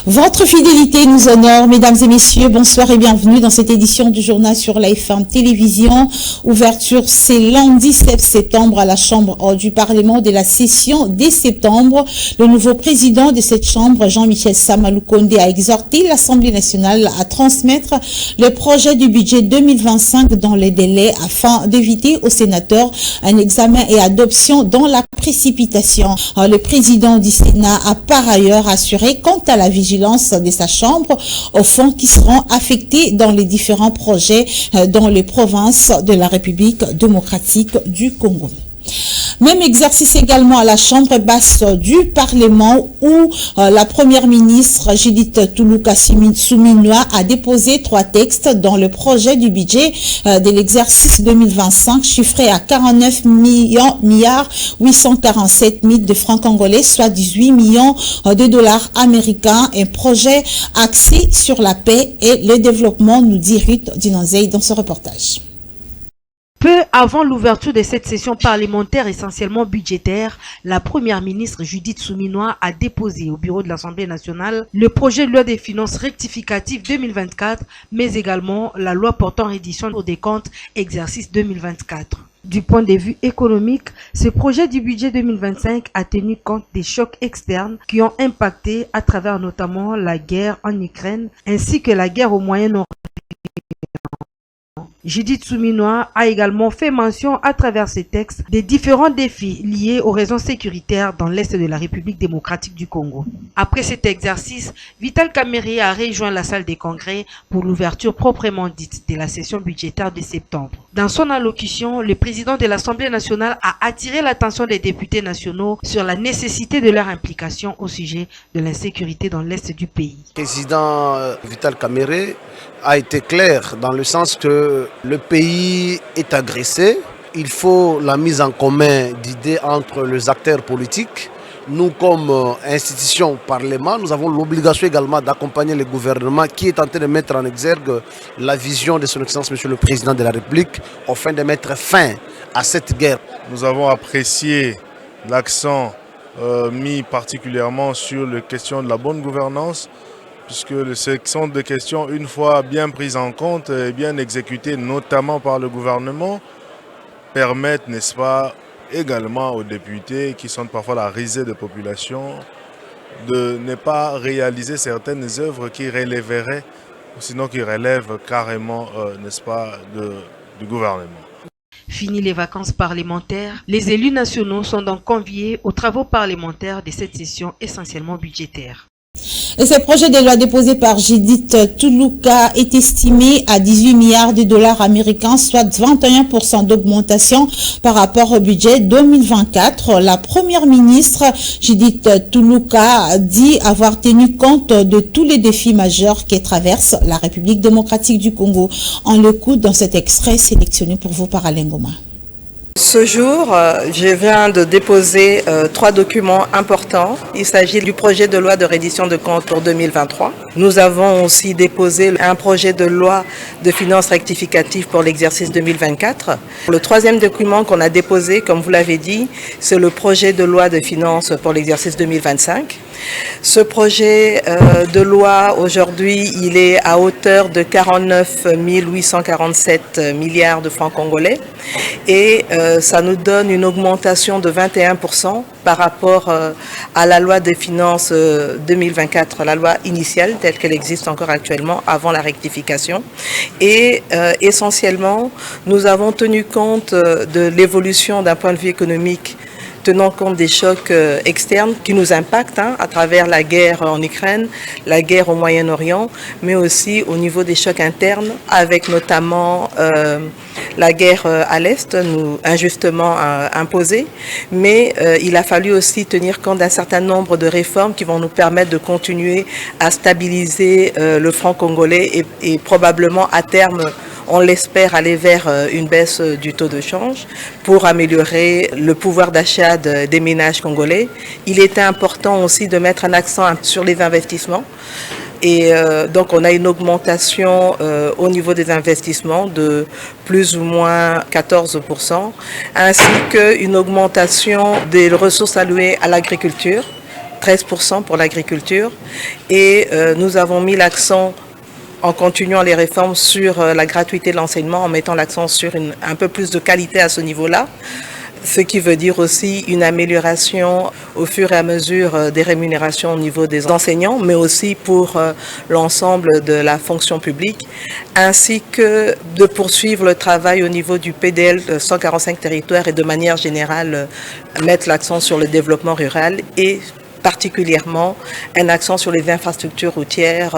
Votre fidélité nous honore, mesdames et messieurs. Bonsoir et bienvenue dans cette édition du journal sur la FM Télévision. Ouverture, c'est lundi 7 septembre à la Chambre du Parlement de la session dès septembre. Le nouveau président de cette Chambre, Jean-Michel Samalou Condé, a exhorté l'Assemblée nationale à transmettre le projet du budget 2025 dans les délais afin d'éviter aux sénateurs un examen et adoption dans la précipitation. Le président du Sénat a par ailleurs assuré quant à la vigilance de sa chambre aux fonds qui seront affectés dans les différents projets dans les provinces de la République démocratique du Congo. Même exercice également à la Chambre basse du Parlement où la première ministre Judith Toulouka Souminois a déposé 3 textes dans le projet du budget de l'exercice 2025 chiffré à 49 milliards 847 000 de francs congolais, soit 18 millions de dollars américains. Un projet axé sur la paix et le développement, nous dit Ruth Dinonzei dans ce reportage. Peu avant l'ouverture de cette session parlementaire essentiellement budgétaire, la première ministre Judith Souminois a déposé au bureau de l'Assemblée nationale le projet de loi des finances rectificative 2024, mais également la loi portant reddition des comptes exercice 2024. Du point de vue économique, ce projet du budget 2025 a tenu compte des chocs externes qui ont impacté à travers notamment la guerre en Ukraine ainsi que la guerre au Moyen-Orient. Judith Souminois a également fait mention à travers ces textes des différents défis liés aux raisons sécuritaires dans l'Est de la République démocratique du Congo. Après cet exercice, Vital Kamerhe a rejoint la salle des congrès pour l'ouverture proprement dite de la session budgétaire de septembre. Dans son allocution, le président de l'Assemblée nationale a attiré l'attention des députés nationaux sur la nécessité de leur implication au sujet de l'insécurité dans l'Est du pays. Le président Vital Kamerhe a été clair dans le sens que le pays est agressé. Il faut la mise en commun d'idées entre les acteurs politiques. Nous, comme institution parlement, nous avons l'obligation également d'accompagner le gouvernement qui est en train de mettre en exergue la vision de son Excellence Monsieur le Président de la République afin de mettre fin à cette guerre. Nous avons apprécié l'accent mis particulièrement sur les questions de la bonne gouvernance, puisque ce sont des questions, une fois bien prises en compte et bien exécutées, notamment par le gouvernement, permettent, n'est-ce pas, également aux députés, qui sont parfois la risée de population, de ne pas réaliser certaines œuvres qui relèveraient, ou sinon qui relèvent carrément, n'est-ce pas, du gouvernement. Fini les vacances parlementaires, les élus nationaux sont donc conviés aux travaux parlementaires de cette session essentiellement budgétaire. Et ce projet de loi déposé par Judith Toulouka est estimé à 18 milliards de dollars américains, soit 21% d'augmentation par rapport au budget 2024. La première ministre Judith Toulouka dit avoir tenu compte de tous les défis majeurs qui traversent la République démocratique du Congo. On l'écoute dans cet extrait sélectionné pour vous par Alain Goma. Ce jour, je viens de déposer 3 documents importants. Il s'agit du projet de loi de reddition de comptes pour 2023. Nous avons aussi déposé un projet de loi de finances rectificative pour l'exercice 2024. Le 3e document qu'on a déposé, comme vous l'avez dit, c'est le projet de loi de finances pour l'exercice 2025. Ce projet de loi, aujourd'hui, il est à hauteur de 49 847 milliards de francs congolais et ça nous donne une augmentation de 21% par rapport à la loi des finances 2024, la loi initiale telle qu'elle existe encore actuellement avant la rectification. Et essentiellement, nous avons tenu compte de l'évolution d'un point de vue économique, tenant compte des chocs externes qui nous impactent à travers la guerre en Ukraine, la guerre au Moyen-Orient, mais aussi au niveau des chocs internes, avec notamment la guerre à l'Est, injustement imposée. Mais il a fallu aussi tenir compte d'un certain nombre de réformes qui vont nous permettre de continuer à stabiliser le franc congolais et probablement à terme, on l'espère, aller vers une baisse du taux de change pour améliorer le pouvoir d'achat des ménages congolais. Il était important aussi de mettre un accent sur les investissements. Et donc on a une augmentation au niveau des investissements de plus ou moins 14%, ainsi qu'une augmentation des ressources allouées à l'agriculture 13% pour l'agriculture. Et nous avons mis l'accent, en continuant les réformes, sur la gratuité de l'enseignement, en mettant l'accent sur un peu plus de qualité à ce niveau-là. Ce qui veut dire aussi une amélioration au fur et à mesure des rémunérations au niveau des enseignants, mais aussi pour l'ensemble de la fonction publique, ainsi que de poursuivre le travail au niveau du PDL 145 territoires et de manière générale mettre l'accent sur le développement rural et particulièrement un accent sur les infrastructures routières,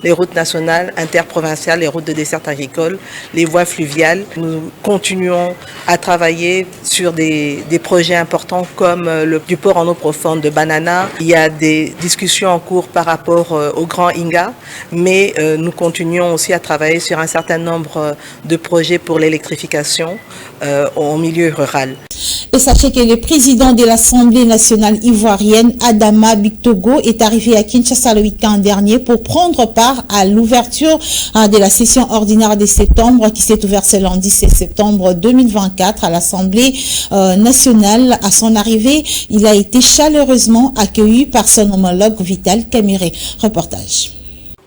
les routes nationales, interprovinciales, les routes de desserte agricole, les voies fluviales. Nous continuons à travailler sur des projets importants comme du port en eau profonde de Banana. Il y a des discussions en cours par rapport au Grand Inga, mais nous continuons aussi à travailler sur un certain nombre de projets pour l'électrification au milieu rural. Et sachez que le président de l'Assemblée nationale ivoirienne, Adama Bictogo, est arrivé à Kinshasa le week-end dernier pour prendre part à l'ouverture de la session ordinaire de septembre qui s'est ouverte ce lundi 16 septembre 2024 à l'Assemblée nationale. À son arrivée, il a été chaleureusement accueilli par son homologue Vital Kamerhe. Reportage.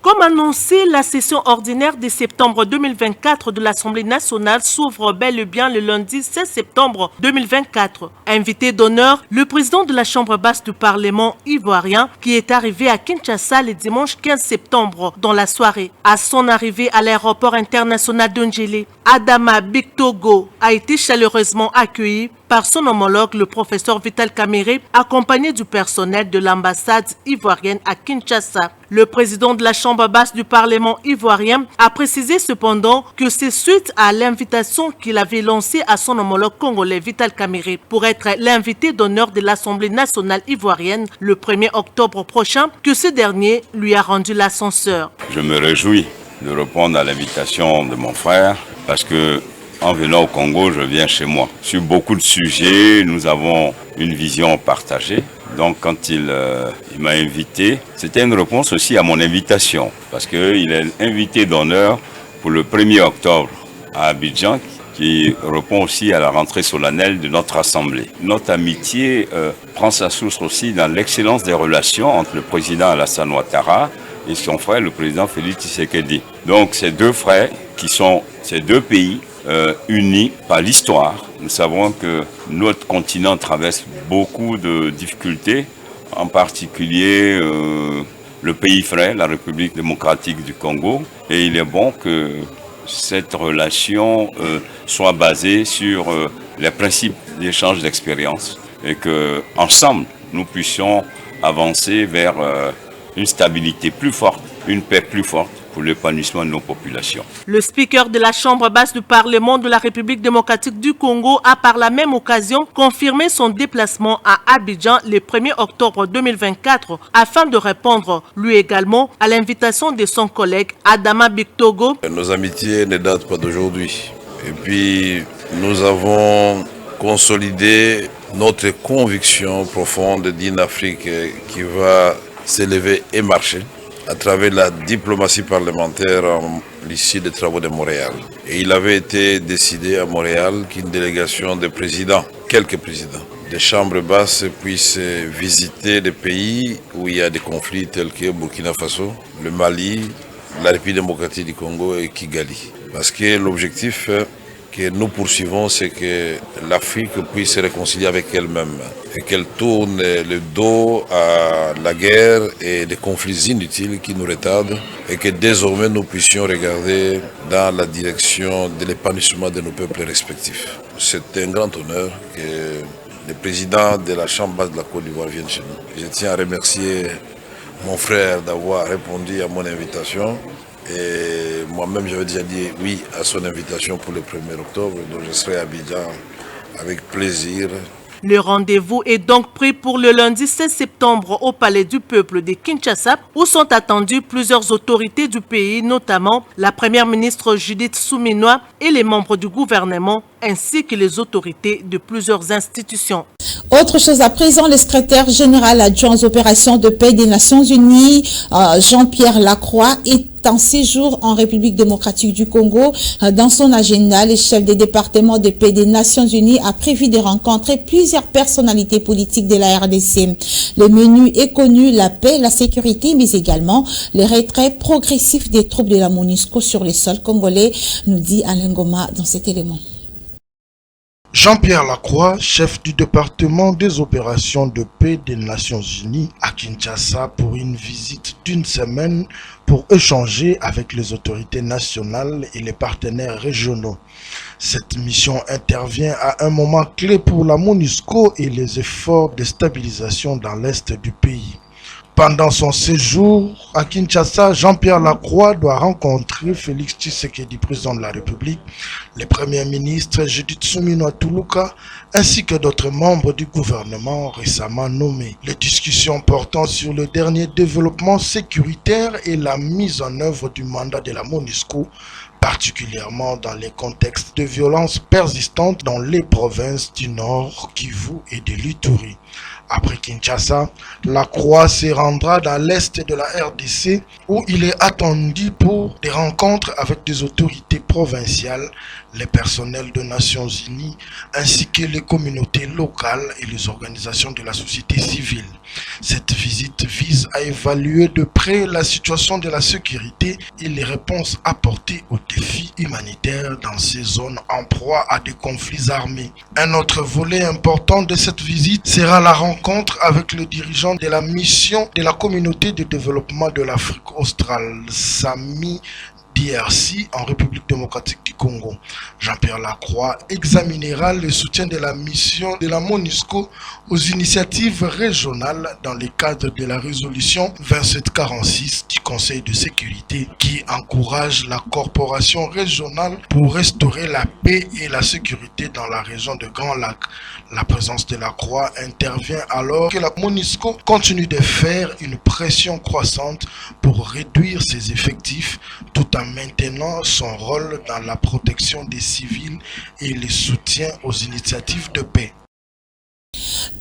Comme annoncé, la session ordinaire de septembre 2024 de l'Assemblée nationale s'ouvre bel et bien le lundi 16 septembre 2024. Invité d'honneur, le président de la Chambre basse du Parlement ivoirien qui est arrivé à Kinshasa le dimanche 15 septembre dans la soirée. À son arrivée à l'aéroport international de Njélé, Adama Bictogo a été chaleureusement accueilli par son homologue, le professeur Vital Kamerhe, accompagné du personnel de l'ambassade ivoirienne à Kinshasa. Le président de la Chambre basse du Parlement ivoirien a précisé cependant que c'est suite à l'invitation qu'il avait lancée à son homologue congolais Vital Kamerhe pour être l'invité d'honneur de l'Assemblée nationale ivoirienne le 1er octobre prochain que ce dernier lui a rendu l'ascenseur. Je me réjouis de répondre à l'invitation de mon frère parce que en venant au Congo, je viens chez moi. Sur beaucoup de sujets, nous avons une vision partagée. Donc quand il m'a invité, c'était une réponse aussi à mon invitation. Parce qu'il est invité d'honneur pour le 1er octobre à Abidjan, qui répond aussi à la rentrée solennelle de notre Assemblée. Notre amitié prend sa source aussi dans l'excellence des relations entre le président Alassane Ouattara et son frère, le président Félix Tshisekedi. Donc ces deux frères, qui sont ces deux pays, unis par l'histoire. Nous savons que notre continent traverse beaucoup de difficultés, en particulier le pays frère, la République démocratique du Congo. Et il est bon que cette relation soit basée sur les principes d'échange d'expérience et qu'ensemble, nous puissions avancer vers une stabilité plus forte, une paix plus forte pour l'épanouissement de nos populations. Le speaker de la Chambre basse du Parlement de la République démocratique du Congo a par la même occasion confirmé son déplacement à Abidjan le 1er octobre 2024 afin de répondre lui également à l'invitation de son collègue Adama Bictogo. Nos amitiés ne datent pas d'aujourd'hui. Et puis nous avons consolidé notre conviction profonde d'une Afrique qui va s'élever et marcher à travers la diplomatie parlementaire à l'issue des travaux de Montréal. Et il avait été décidé à Montréal qu'une délégation de présidents, quelques présidents, des chambres basses puissent visiter des pays où il y a des conflits tels que Burkina Faso, le Mali, la République démocratique du Congo et Kigali. Parce que l'objectif que nous poursuivons, c'est que l'Afrique puisse se réconcilier avec elle-même et qu'elle tourne le dos à la guerre et les conflits inutiles qui nous retardent et que désormais nous puissions regarder dans la direction de l'épanouissement de nos peuples respectifs. C'est un grand honneur que le président de la Chambre basse de la Côte d'Ivoire vienne chez nous. Je tiens à remercier mon frère d'avoir répondu à mon invitation. Et moi-même, j'avais déjà dit oui à son invitation pour le 1er octobre, donc je serai à Abidjan avec plaisir. Le rendez-vous est donc pris pour le lundi 16 septembre au Palais du Peuple de Kinshasa, où sont attendues plusieurs autorités du pays, notamment la première ministre Judith Suminwa et les membres du gouvernement ainsi que les autorités de plusieurs institutions. Autre chose à présent, le secrétaire général adjoint aux opérations de paix des Nations Unies, Jean-Pierre Lacroix, est en séjour en République démocratique du Congo. Dans son agenda, le chef des départements de paix des Nations Unies a prévu de rencontrer plusieurs personnalités politiques de la RDC. Le menu est connu, la paix, la sécurité, mais également le retrait progressif des troupes de la MONUSCO sur les sols congolais, nous dit Alain Goma dans cet élément. Jean-Pierre Lacroix, chef du département des opérations de paix des Nations Unies à Kinshasa pour une visite d'une semaine pour échanger avec les autorités nationales et les partenaires régionaux. Cette mission intervient à un moment clé pour la MONUSCO et les efforts de stabilisation dans l'est du pays. Pendant son séjour à Kinshasa, Jean-Pierre Lacroix doit rencontrer Félix Tshisekedi, président de la République, le premier ministre Judith Suminwa Tuluka, ainsi que d'autres membres du gouvernement récemment nommés. Les discussions portant sur le dernier développement sécuritaire et la mise en œuvre du mandat de la MONUSCO, particulièrement dans les contextes de violences persistantes dans les provinces du Nord, Kivu et de l'Ituri. Après Kinshasa, Lacroix se rendra dans l'est de la RDC où il est attendu pour des rencontres avec des autorités provinciales, les personnels des Nations Unies, ainsi que les communautés locales et les organisations de la société civile. Cette visite vise à évaluer de près la situation de la sécurité et les réponses apportées aux défis humanitaires dans ces zones en proie à des conflits armés. Un autre volet important de cette visite sera la rencontre avec le dirigeant de la mission de la communauté de développement de l'Afrique australe, SAMI, DRC en République démocratique du Congo. Jean-Pierre Lacroix examinera le soutien de la mission de la MONUSCO aux initiatives régionales dans le cadre de la résolution 2746 du Conseil de sécurité qui encourage la coopération régionale pour restaurer la paix et la sécurité dans la région de Grand Lac. La présence de Lacroix intervient alors que la MONUSCO continue de faire une pression croissante pour réduire ses effectifs tout en maintenant son rôle dans la protection des civils et le soutien aux initiatives de paix.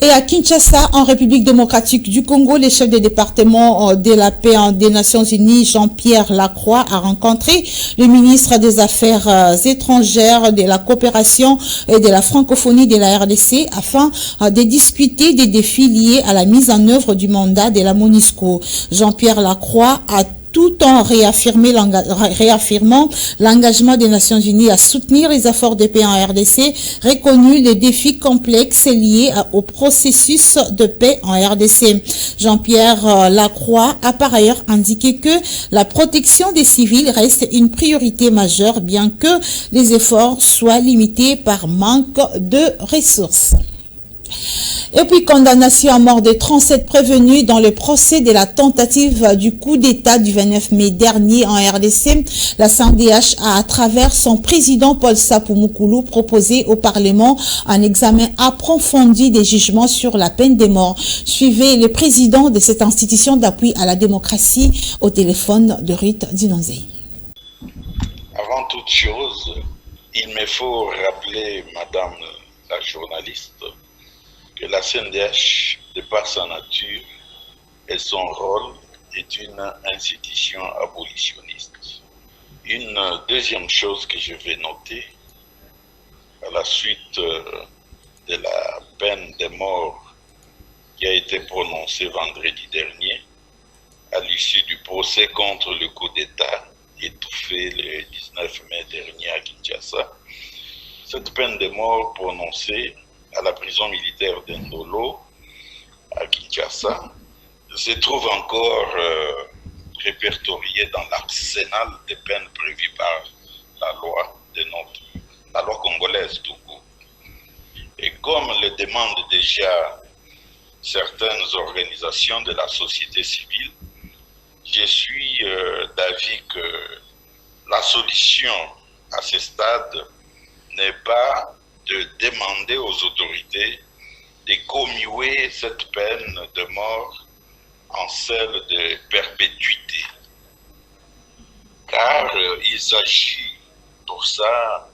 Et à Kinshasa, en République démocratique du Congo, le chef des départements de la paix des Nations Unies, Jean-Pierre Lacroix, a rencontré le ministre des Affaires étrangères, de la coopération et de la francophonie de la RDC afin de discuter des défis liés à la mise en œuvre du mandat de la MONUSCO. Jean-Pierre Lacroix a tout en réaffirmant l'engagement des Nations Unies à soutenir les efforts de paix en RDC, reconnu les défis complexes liés au processus de paix en RDC. Jean-Pierre Lacroix a par ailleurs indiqué que la protection des civils reste une priorité majeure, bien que les efforts soient limités par manque de ressources. Et puis, condamnation à mort de 37 prévenus dans le procès de la tentative du coup d'État du 29 mai dernier en RDC. La CNDH a, à travers son président Paul Sapou Moukoulou, proposé au Parlement un examen approfondi des jugements sur la peine de mort. Suivez le président de cette institution d'appui à la démocratie au téléphone de Ruth Dinonzei. Avant toute chose, il me faut rappeler, madame la journaliste, que la CNDH, de par sa nature et son rôle, est une institution abolitionniste. Une deuxième chose que je vais noter, à la suite de la peine de mort qui a été prononcée vendredi dernier, à l'issue du procès contre le coup d'État étouffé le 19 mai dernier à Kinshasa, cette peine de mort prononcée à la prison militaire d'Indolo, à Kinshasa, se trouve encore répertoriée dans l'arsenal des peines prévues par la loi la loi congolaise tout court. Et comme le demandent déjà certaines organisations de la société civile, je suis d'avis que la solution à ce stade n'est pas de demander aux autorités de commuer cette peine de mort en celle de perpétuité. Car il s'agit pour ça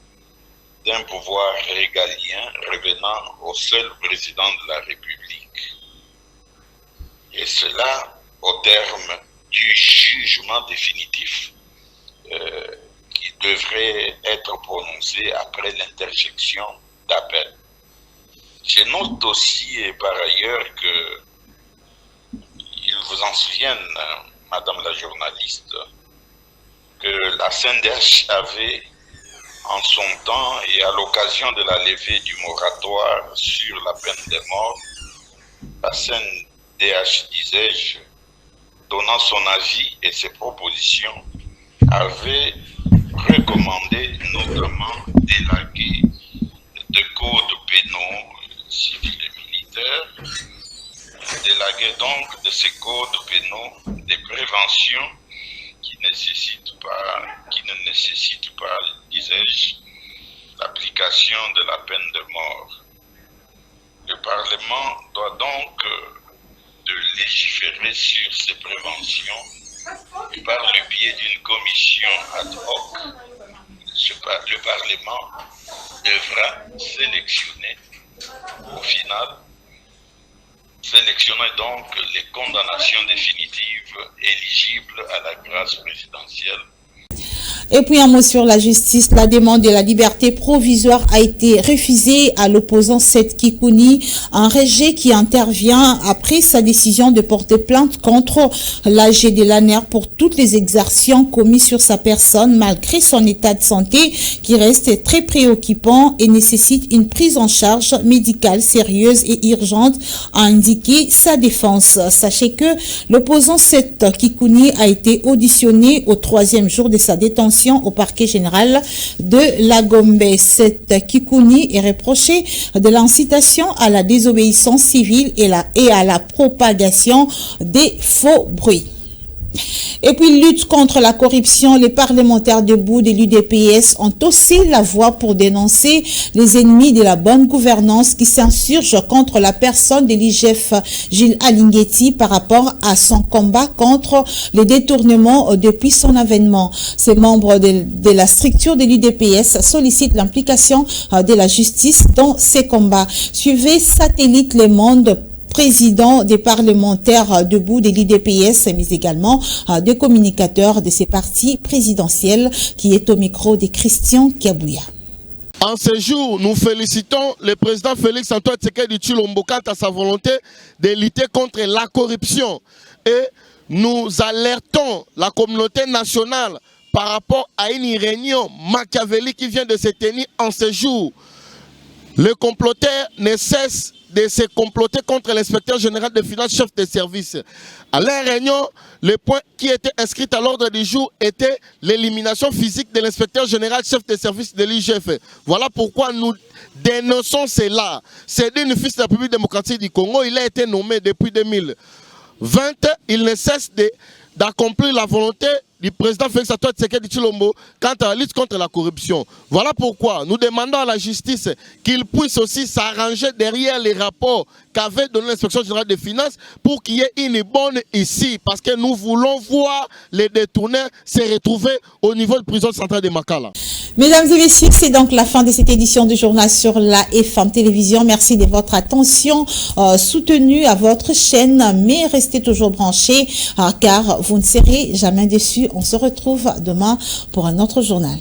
d'un pouvoir régalien revenant au seul président de la République. Et cela au terme du jugement définitif qui devrait être prononcé après l'interjection d'appel. Je note aussi et par ailleurs que ils vous en souviennent, Madame la journaliste, que la CNDH avait en son temps et à l'occasion de la levée du moratoire sur la peine de mort, la CNDH, disais-je, donnant son avis et ses propositions, avait recommandé notamment d'élaguer de codes pénaux civils et militaires, d'élaguer donc de ces codes pénaux des préventions qui ne nécessitent pas, disais-je, l'application de la peine de mort. Le Parlement doit donc de légiférer sur ces préventions et par le biais d'une commission ad hoc, le Parlement devra sélectionner, au final, sélectionner donc les condamnations définitives éligibles à la grâce présidentielle. Et puis un mot sur la justice. La demande de la liberté provisoire a été refusée à l'opposant Seth Kikouni, un rejet qui intervient après sa décision de porter plainte contre l'AG de l'ANER pour toutes les exactions commises sur sa personne malgré son état de santé qui reste très préoccupant et nécessite une prise en charge médicale sérieuse et urgente, a indiqué sa défense. Sachez que l'opposant Seth Kikouni a été auditionné au 3e jour de sa détention au parquet général de la Gombe. Seth Kikouni est reproché de l'incitation à la désobéissance civile et à la propagation des faux bruits. Et puis, lutte contre la corruption, les parlementaires debout de l'UDPS ont haussé la voix pour dénoncer les ennemis de la bonne gouvernance qui s'insurgent contre la personne de l'IGF Gilles Alinguetti par rapport à son combat contre les détournements depuis son avènement. Ces membres de la structure de l'UDPS sollicitent l'implication de la justice dans ces combats. Suivez Satellite Le Monde, président des parlementaires debout de l'IDPS, mais également des communicateurs de ces partis présidentiels, qui est au micro de Christian Kiabouya. En ce jour, nous félicitons le président Félix Antoine Tshisekedi Tshilombo quant à sa volonté de lutter contre la corruption. Et nous alertons la communauté nationale par rapport à une réunion machiavélique qui vient de se tenir en ce jour. Le comploteur ne cesse de se comploter contre l'inspecteur général des finances, chef de service. À la réunion, le point qui était inscrit à l'ordre du jour était l'élimination physique de l'inspecteur général, chef de service de l'IGF. Voilà pourquoi nous dénonçons cela. C'est une fils de la République démocratique du Congo. Il a été nommé depuis 2020. Il ne cesse d'accomplir la volonté du président Félix Antoine Tshisekedi Tshilombo quant à la lutte contre la corruption. Voilà pourquoi nous demandons à la justice qu'il puisse aussi s'arranger derrière les rapports qu'avait donné l'inspection générale des finances pour qu'il y ait une bonne ici, parce que nous voulons voir les détourneurs se retrouver au niveau de prison centrale de Makala. Mesdames et messieurs, c'est donc la fin de cette édition du journal sur la FM Télévision. Merci de votre attention soutenue à votre chaîne, mais restez toujours branchés car vous ne serez jamais déçus. On se retrouve demain pour un autre journal.